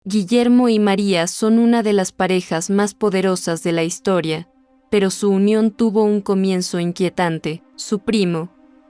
Guillermo y María son una de las parejas más poderosas de la historia, pero su unión tuvo un comienzo inquietante. Su primo,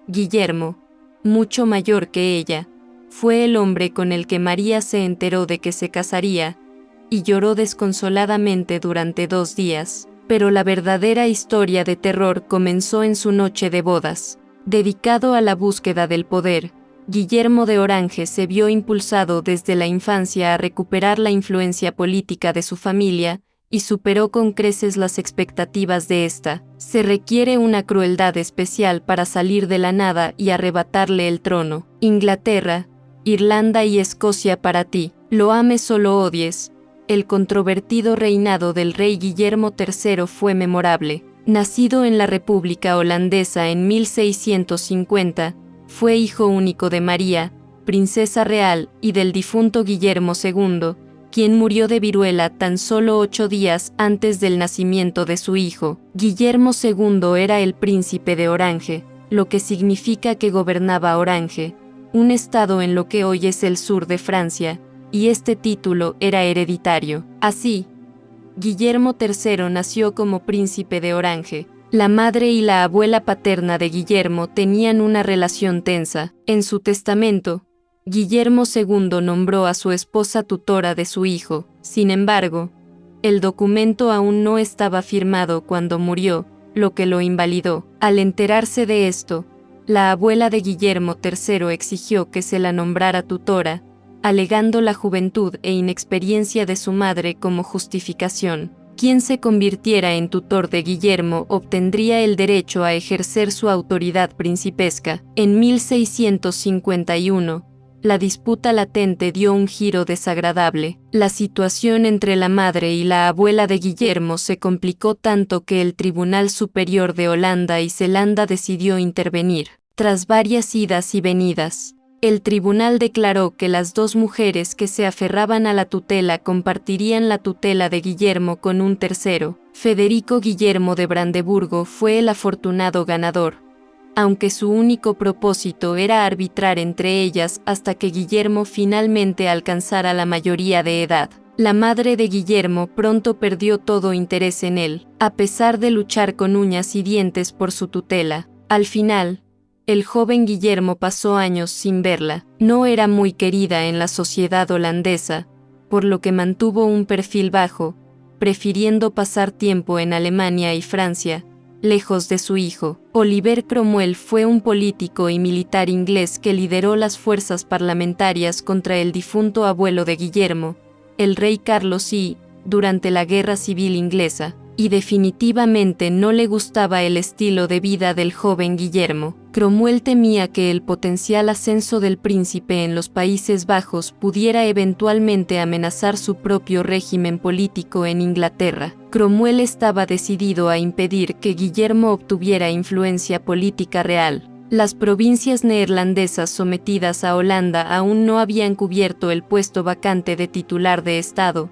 Guillermo, mucho mayor que ella, fue el hombre con el que María se enteró de que se casaría, y lloró desconsoladamente durante 2 días. Pero la verdadera historia de terror comenzó en su noche de bodas. Dedicado a la búsqueda del poder, Guillermo de Orange se vio impulsado desde la infancia a recuperar la influencia política de su familia, y superó con creces las expectativas de esta. Se requiere una crueldad especial para salir de la nada y arrebatarle el trono. Inglaterra, Irlanda y Escocia para ti, lo ames o lo odies. El controvertido reinado del rey Guillermo III fue memorable. Nacido en la República Holandesa en 1650, fue hijo único de María, princesa real, y del difunto Guillermo II, quien murió de viruela tan solo 8 días antes del nacimiento de su hijo. Guillermo II era el príncipe de Orange, lo que significa que gobernaba Orange, un estado en lo que hoy es el sur de Francia, y este título era hereditario. Así, Guillermo III nació como príncipe de Orange. La madre y la abuela paterna de Guillermo tenían una relación tensa. En su testamento, Guillermo II nombró a su esposa tutora de su hijo. Sin embargo, el documento aún no estaba firmado cuando murió, lo que lo invalidó. Al enterarse de esto, la abuela de Guillermo III exigió que se la nombrara tutora, alegando la juventud e inexperiencia de su madre como justificación. Quien se convirtiera en tutor de Guillermo obtendría el derecho a ejercer su autoridad principesca. En 1651, la disputa latente dio un giro desagradable. La situación entre la madre y la abuela de Guillermo se complicó tanto que el Tribunal Superior de Holanda y Zelanda decidió intervenir. Tras varias idas y venidas, el tribunal declaró que las 2 mujeres que se aferraban a la tutela compartirían la tutela de Guillermo con un tercero. Federico Guillermo de Brandeburgo fue el afortunado ganador, aunque su único propósito era arbitrar entre ellas hasta que Guillermo finalmente alcanzara la mayoría de edad. La madre de Guillermo pronto perdió todo interés en él, a pesar de luchar con uñas y dientes por su tutela. Al final, el joven Guillermo pasó años sin verla. No era muy querida en la sociedad holandesa, por lo que mantuvo un perfil bajo, prefiriendo pasar tiempo en Alemania y Francia, lejos de su hijo. Oliver Cromwell fue un político y militar inglés que lideró las fuerzas parlamentarias contra el difunto abuelo de Guillermo, el rey Carlos I, durante la Guerra Civil Inglesa, y definitivamente no le gustaba el estilo de vida del joven Guillermo. Cromwell temía que el potencial ascenso del príncipe en los Países Bajos pudiera eventualmente amenazar su propio régimen político en Inglaterra. Cromwell estaba decidido a impedir que Guillermo obtuviera influencia política real. Las provincias neerlandesas sometidas a Holanda aún no habían cubierto el puesto vacante de titular de Estado,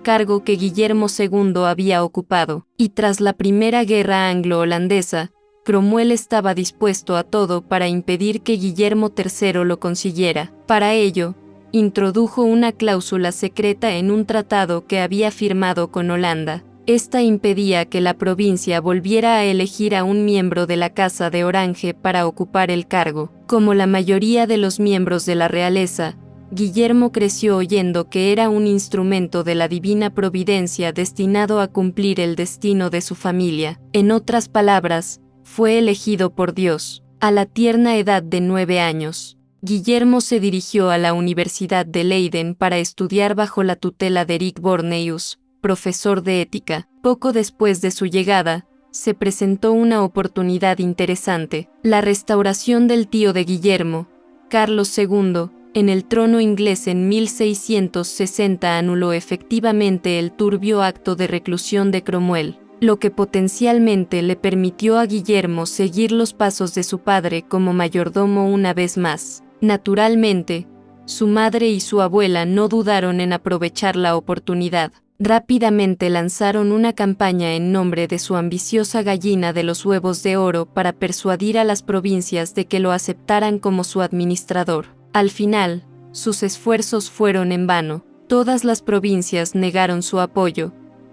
cargo que Guillermo II había ocupado, y tras la Primera Guerra Anglo-Holandesa, Cromwell estaba dispuesto a todo para impedir que Guillermo III lo consiguiera. Para ello, introdujo una cláusula secreta en un tratado que había firmado con Holanda. Esta impedía que la provincia volviera a elegir a un miembro de la Casa de Orange para ocupar el cargo. Como la mayoría de los miembros de la realeza, Guillermo creció oyendo que era un instrumento de la divina providencia destinado a cumplir el destino de su familia. En otras palabras, fue elegido por Dios. A la tierna edad de 9 años, Guillermo se dirigió a la Universidad de Leiden para estudiar bajo la tutela de Erik Borneus, profesor de ética. Poco después de su llegada, se presentó una oportunidad interesante. La restauración del tío de Guillermo, Carlos II, en el trono inglés en 1660 anuló efectivamente el turbio acto de reclusión de Cromwell, lo que potencialmente le permitió a Guillermo seguir los pasos de su padre como mayordomo una vez más. Naturalmente, su madre y su abuela no dudaron en aprovechar la oportunidad. Rápidamente lanzaron una campaña en nombre de su ambiciosa gallina de los huevos de oro para persuadir a las provincias de que lo aceptaran como su administrador. Al final, sus esfuerzos fueron en vano. Todas las provincias negaron su apoyo,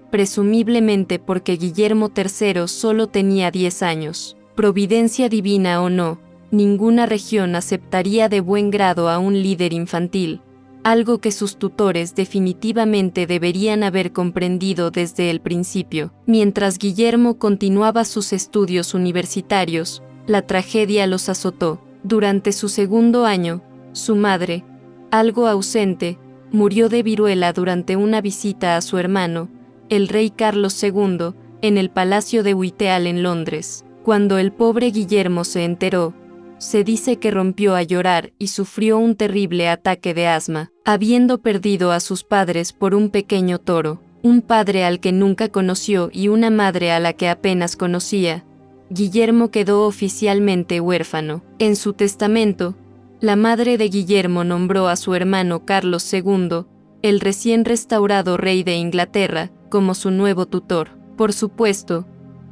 presumiblemente porque Guillermo III solo tenía 10 años. Providencia divina o no, ninguna región aceptaría de buen grado a un líder infantil, algo que sus tutores definitivamente deberían haber comprendido desde el principio. Mientras Guillermo continuaba sus estudios universitarios, la tragedia los azotó. Durante su segundo año, su madre, algo ausente, murió de viruela durante una visita a su hermano, el rey Carlos II, en el Palacio de Whitehall en Londres. Cuando el pobre Guillermo se enteró, se dice que rompió a llorar y sufrió un terrible ataque de asma, habiendo perdido a sus padres por un pequeño toro, un padre al que nunca conoció y una madre a la que apenas conocía. Guillermo quedó oficialmente huérfano. En su testamento, la madre de Guillermo nombró a su hermano Carlos II, el recién restaurado rey de Inglaterra, como su nuevo tutor. Por supuesto,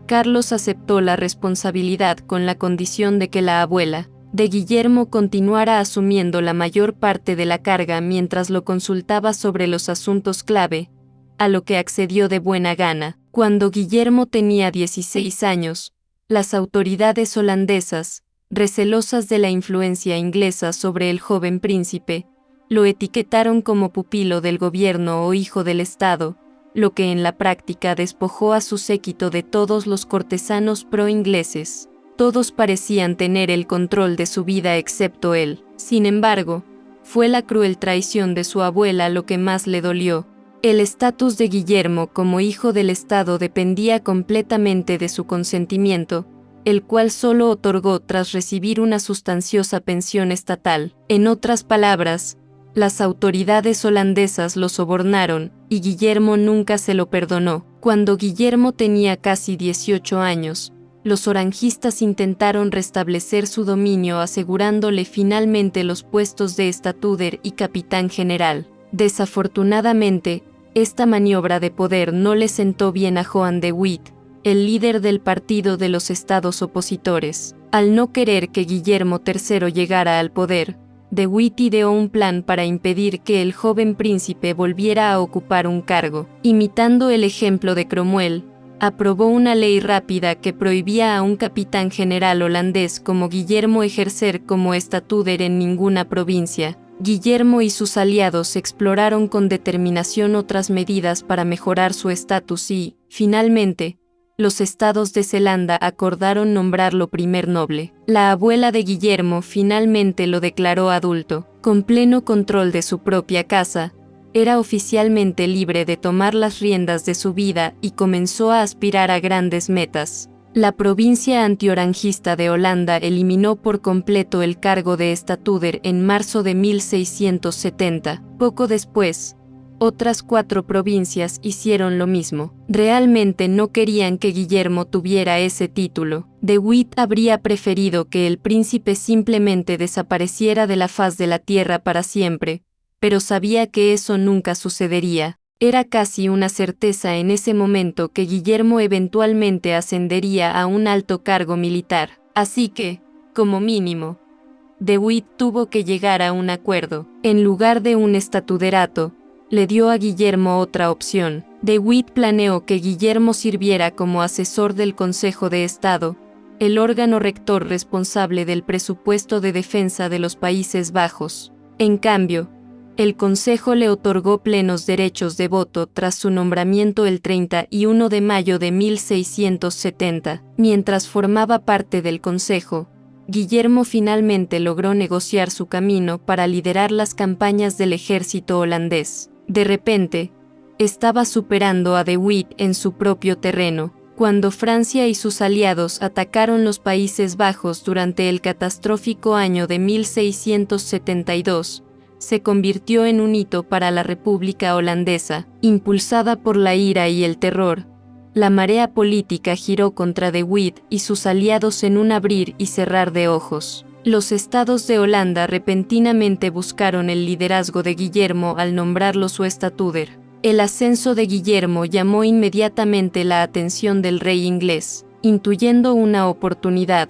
Carlos aceptó la responsabilidad con la condición de que la abuela de Guillermo continuara asumiendo la mayor parte de la carga mientras lo consultaba sobre los asuntos clave, a lo que accedió de buena gana. Cuando Guillermo tenía 16 años, las autoridades holandesas, recelosas de la influencia inglesa sobre el joven príncipe, lo etiquetaron como pupilo del gobierno o hijo del Estado, lo que en la práctica despojó a su séquito de todos los cortesanos pro-ingleses. Todos parecían tener el control de su vida excepto él. Sin embargo, fue la cruel traición de su abuela lo que más le dolió. El estatus de Guillermo como hijo del Estado dependía completamente de su consentimiento, el cual solo otorgó tras recibir una sustanciosa pensión estatal. En otras palabras, las autoridades holandesas lo sobornaron, y Guillermo nunca se lo perdonó. Cuando Guillermo tenía casi 18 años, los oranjistas intentaron restablecer su dominio asegurándole finalmente los puestos de estatúder y capitán general. Desafortunadamente, esta maniobra de poder no le sentó bien a Joan de Witt, el líder del partido de los estados opositores. Al no querer que Guillermo III llegara al poder, de Witt ideó un plan para impedir que el joven príncipe volviera a ocupar un cargo. Imitando el ejemplo de Cromwell, aprobó una ley rápida que prohibía a un capitán general holandés como Guillermo ejercer como estatúder en ninguna provincia. Guillermo y sus aliados exploraron con determinación otras medidas para mejorar su estatus y, finalmente, los estados de Zelanda acordaron nombrarlo primer noble. La abuela de Guillermo finalmente lo declaró adulto. Con pleno control de su propia casa, era oficialmente libre de tomar las riendas de su vida y comenzó a aspirar a grandes metas. La provincia antioranjista de Holanda eliminó por completo el cargo de estatúder en marzo de 1670. Poco después, otras 4 provincias hicieron lo mismo. Realmente no querían que Guillermo tuviera ese título. De Witt habría preferido que el príncipe simplemente desapareciera de la faz de la tierra para siempre, pero sabía que eso nunca sucedería. Era casi una certeza en ese momento que Guillermo eventualmente ascendería a un alto cargo militar. Así que, como mínimo, de Witt tuvo que llegar a un acuerdo. En lugar de un estatuderato, le dio a Guillermo otra opción. De Witt planeó que Guillermo sirviera como asesor del Consejo de Estado, el órgano rector responsable del presupuesto de defensa de los Países Bajos. En cambio, el Consejo le otorgó plenos derechos de voto tras su nombramiento el 31 de mayo de 1670. Mientras formaba parte del Consejo, Guillermo finalmente logró negociar su camino para liderar las campañas del ejército holandés. De repente, estaba superando a de Witt en su propio terreno. Cuando Francia y sus aliados atacaron los Países Bajos durante el catastrófico año de 1672, se convirtió en un hito para la República Holandesa. Impulsada por la ira y el terror, la marea política giró contra de Witt y sus aliados en un abrir y cerrar de ojos. Los estados de Holanda repentinamente buscaron el liderazgo de Guillermo al nombrarlo su estatúder. El ascenso de Guillermo llamó inmediatamente la atención del rey inglés. Intuyendo una oportunidad,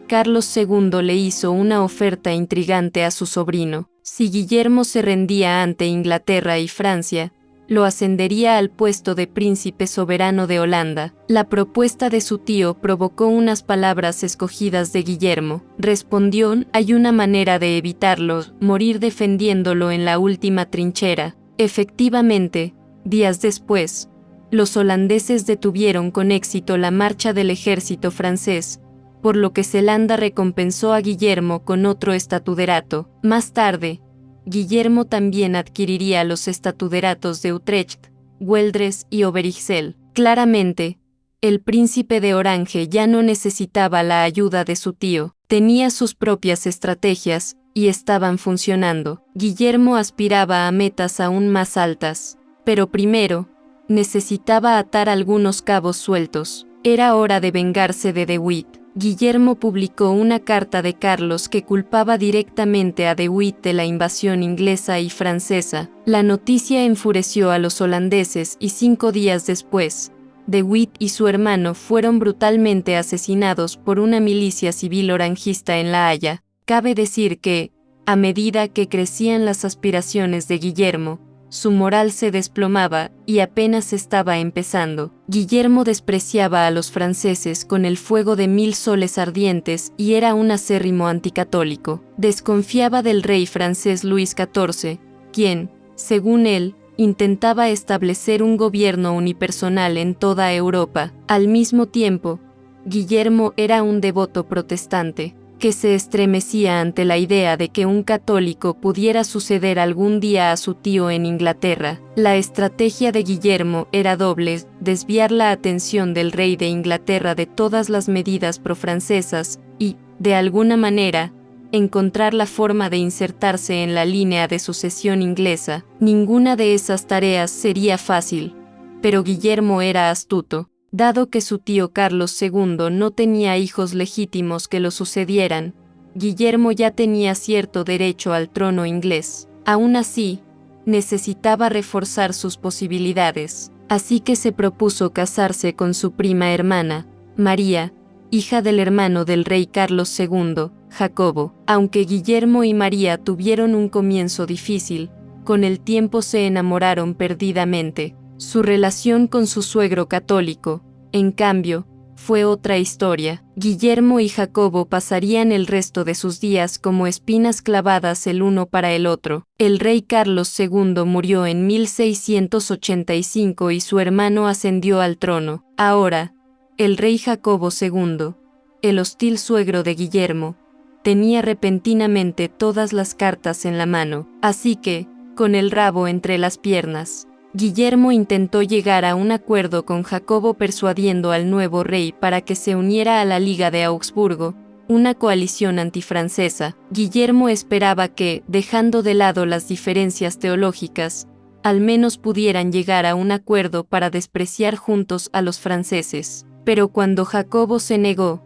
Carlos II le hizo una oferta intrigante a su sobrino. Si Guillermo se rendía ante Inglaterra y Francia, lo ascendería al puesto de príncipe soberano de Holanda. La propuesta de su tío provocó unas palabras escogidas de Guillermo. Respondió: hay una manera de evitarlo, morir defendiéndolo en la última trinchera. Efectivamente, días después, los holandeses detuvieron con éxito la marcha del ejército francés, por lo que Zelanda recompensó a Guillermo con otro estatuderato. Más tarde, Guillermo también adquiriría los estatuderatos de Utrecht, Güeldres y Overijssel. Claramente, el príncipe de Orange ya no necesitaba la ayuda de su tío, tenía sus propias estrategias, y estaban funcionando. Guillermo aspiraba a metas aún más altas, pero primero, necesitaba atar algunos cabos sueltos. Era hora de vengarse de De Witt. Guillermo publicó una carta de Carlos que culpaba directamente a De Witt de la invasión inglesa y francesa. La noticia enfureció a los holandeses y 5 días después, De Witt y su hermano fueron brutalmente asesinados por una milicia civil orangista en La Haya. Cabe decir que, a medida que crecían las aspiraciones de Guillermo, su moral se desplomaba y apenas estaba empezando. Guillermo despreciaba a los franceses con el fuego de 1000 soles ardientes y era un acérrimo anticatólico. Desconfiaba del rey francés Luis XIV, quien, según él, intentaba establecer un gobierno unipersonal en toda Europa. Al mismo tiempo, Guillermo era un devoto protestante, que se estremecía ante la idea de que un católico pudiera suceder algún día a su tío en Inglaterra. La estrategia de Guillermo era doble: desviar la atención del rey de Inglaterra de todas las medidas profrancesas y, de alguna manera, encontrar la forma de insertarse en la línea de sucesión inglesa. Ninguna de esas tareas sería fácil, pero Guillermo era astuto. Dado que su tío Carlos II no tenía hijos legítimos que lo sucedieran, Guillermo ya tenía cierto derecho al trono inglés. Aún así, necesitaba reforzar sus posibilidades, así que se propuso casarse con su prima hermana, María, hija del hermano del rey Carlos II, Jacobo. Aunque Guillermo y María tuvieron un comienzo difícil, con el tiempo se enamoraron perdidamente. Su relación con su suegro católico, en cambio, fue otra historia. Guillermo y Jacobo pasarían el resto de sus días como espinas clavadas el uno para el otro. El rey Carlos II murió en 1685 y su hermano ascendió al trono. Ahora, el rey Jacobo II, el hostil suegro de Guillermo, tenía repentinamente todas las cartas en la mano, así que, con el rabo entre las piernas, Guillermo intentó llegar a un acuerdo con Jacobo persuadiendo al nuevo rey para que se uniera a la Liga de Augsburgo, una coalición antifrancesa. Guillermo esperaba que, dejando de lado las diferencias teológicas, al menos pudieran llegar a un acuerdo para despreciar juntos a los franceses. Pero cuando Jacobo se negó,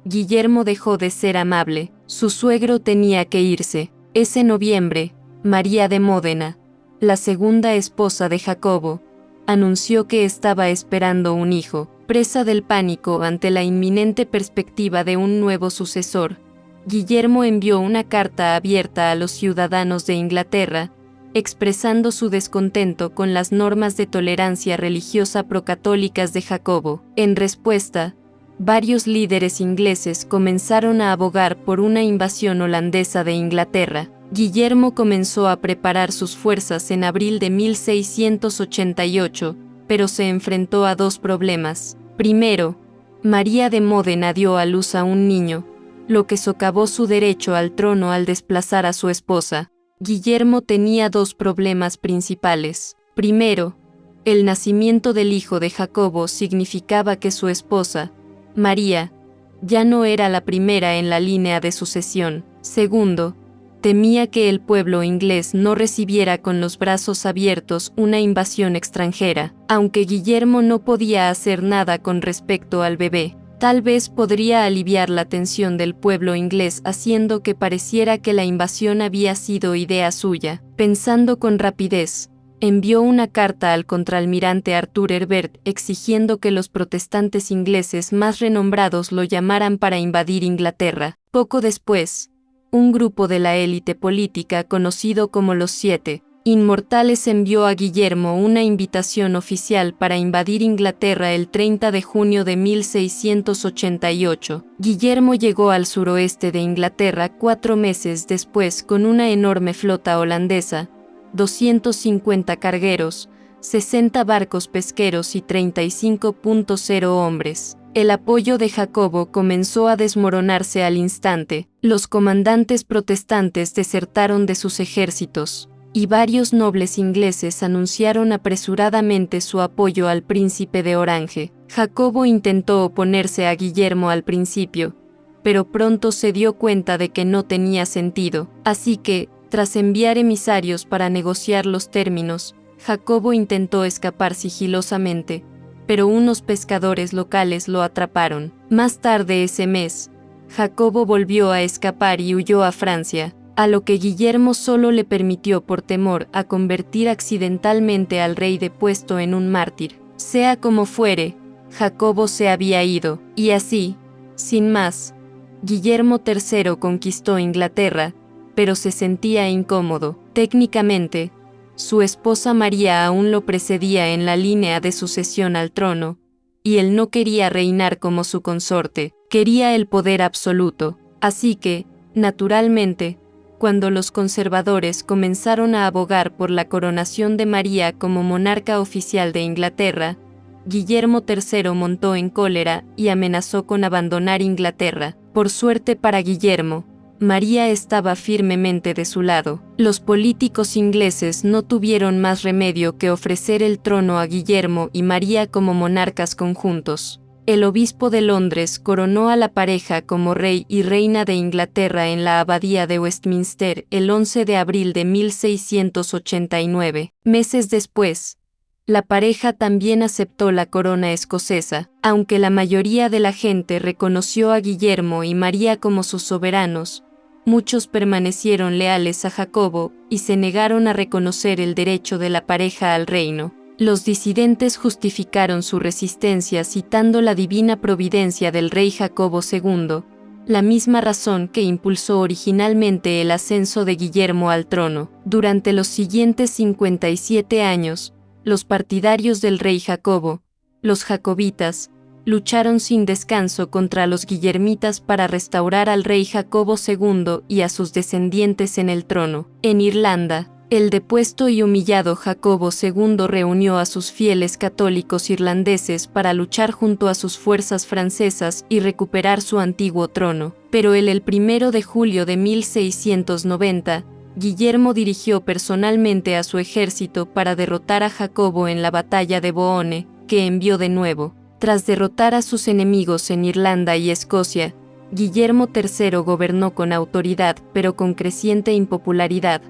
Guillermo dejó de ser amable. Su suegro tenía que irse. Ese noviembre, María de Módena, la segunda esposa de Jacobo, anunció que estaba esperando un hijo. Presa del pánico ante la inminente perspectiva de un nuevo sucesor, Guillermo envió una carta abierta a los ciudadanos de Inglaterra, expresando su descontento con las normas de tolerancia religiosa procatólicas de Jacobo. En respuesta, varios líderes ingleses comenzaron a abogar por una invasión holandesa de Inglaterra. Guillermo comenzó a preparar sus fuerzas en abril de 1688, pero se enfrentó a 2 problemas. Primero, María de Módena dio a luz a un niño, lo que socavó su derecho al trono al desplazar a su esposa. Guillermo tenía 2 problemas principales. Primero, el nacimiento del hijo de Jacobo significaba que su esposa, María, ya no era la primera en la línea de sucesión. Segundo, temía que el pueblo inglés no recibiera con los brazos abiertos una invasión extranjera. Aunque Guillermo no podía hacer nada con respecto al bebé, tal vez podría aliviar la tensión del pueblo inglés haciendo que pareciera que la invasión había sido idea suya. Pensando con rapidez, envió una carta al contraalmirante Arthur Herbert exigiendo que los protestantes ingleses más renombrados lo llamaran para invadir Inglaterra. Poco después, un grupo de la élite política conocido como los Siete Inmortales envió a Guillermo una invitación oficial para invadir Inglaterra el 30 de junio de 1688. Guillermo llegó al suroeste de Inglaterra 4 meses después con una enorme flota holandesa, 250 cargueros, 60 barcos pesqueros y 35.0 hombres. El apoyo de Jacobo comenzó a desmoronarse al instante. Los comandantes protestantes desertaron de sus ejércitos, y varios nobles ingleses anunciaron apresuradamente su apoyo al príncipe de Orange. Jacobo intentó oponerse a Guillermo al principio, pero pronto se dio cuenta de que no tenía sentido, así que, tras enviar emisarios para negociar los términos, Jacobo intentó escapar sigilosamente, pero unos pescadores locales lo atraparon. Más tarde ese mes, Jacobo volvió a escapar y huyó a Francia, a lo que Guillermo solo le permitió por temor a convertir accidentalmente al rey depuesto en un mártir. Sea como fuere, Jacobo se había ido, y así, sin más, Guillermo III conquistó Inglaterra, pero se sentía incómodo. Técnicamente, su esposa María aún lo precedía en la línea de sucesión al trono, y él no quería reinar como su consorte, quería el poder absoluto. Así que, naturalmente, cuando los conservadores comenzaron a abogar por la coronación de María como monarca oficial de Inglaterra, Guillermo III montó en cólera y amenazó con abandonar Inglaterra. Por suerte para Guillermo, María estaba firmemente de su lado. Los políticos ingleses no tuvieron más remedio que ofrecer el trono a Guillermo y María como monarcas conjuntos. El obispo de Londres coronó a la pareja como rey y reina de Inglaterra en la abadía de Westminster el 11 de abril de 1689. Meses después, la pareja también aceptó la corona escocesa, aunque la mayoría de la gente reconoció a Guillermo y María como sus soberanos. Muchos permanecieron leales a Jacobo y se negaron a reconocer el derecho de la pareja al reino. Los disidentes justificaron su resistencia citando la divina providencia del rey Jacobo II, la misma razón que impulsó originalmente el ascenso de Guillermo al trono. Durante los siguientes 57 años, los partidarios del rey Jacobo, los jacobitas, lucharon sin descanso contra los guillermitas para restaurar al rey Jacobo II y a sus descendientes en el trono. En Irlanda, el depuesto y humillado Jacobo II reunió a sus fieles católicos irlandeses para luchar junto a sus fuerzas francesas y recuperar su antiguo trono. Pero el 1 de julio de 1690, Guillermo dirigió personalmente a su ejército para derrotar a Jacobo en la batalla de Boone, que envió de nuevo. Tras derrotar a sus enemigos en Irlanda y Escocia, Guillermo III gobernó con autoridad pero con creciente impopularidad,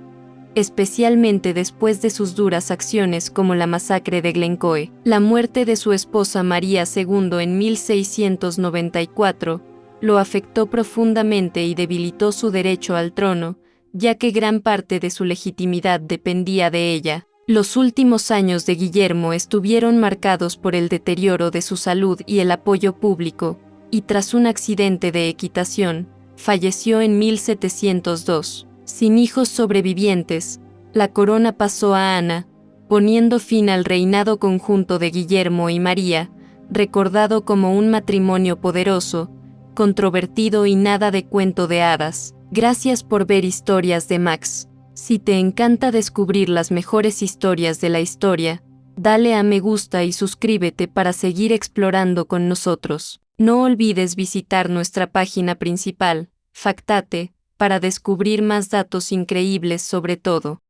especialmente después de sus duras acciones como la masacre de Glencoe. La muerte de su esposa María II en 1694 lo afectó profundamente y debilitó su derecho al trono, ya que gran parte de su legitimidad dependía de ella. Los últimos años de Guillermo estuvieron marcados por el deterioro de su salud y el apoyo público, y tras un accidente de equitación, falleció en 1702. Sin hijos sobrevivientes, la corona pasó a Ana, poniendo fin al reinado conjunto de Guillermo y María, recordado como un matrimonio poderoso, controvertido y nada de cuento de hadas. Gracias por ver Historias de Max. Si te encanta descubrir las mejores historias de la historia, dale a me gusta y suscríbete para seguir explorando con nosotros. No olvides visitar nuestra página principal, Factate, para descubrir más datos increíbles sobre todo.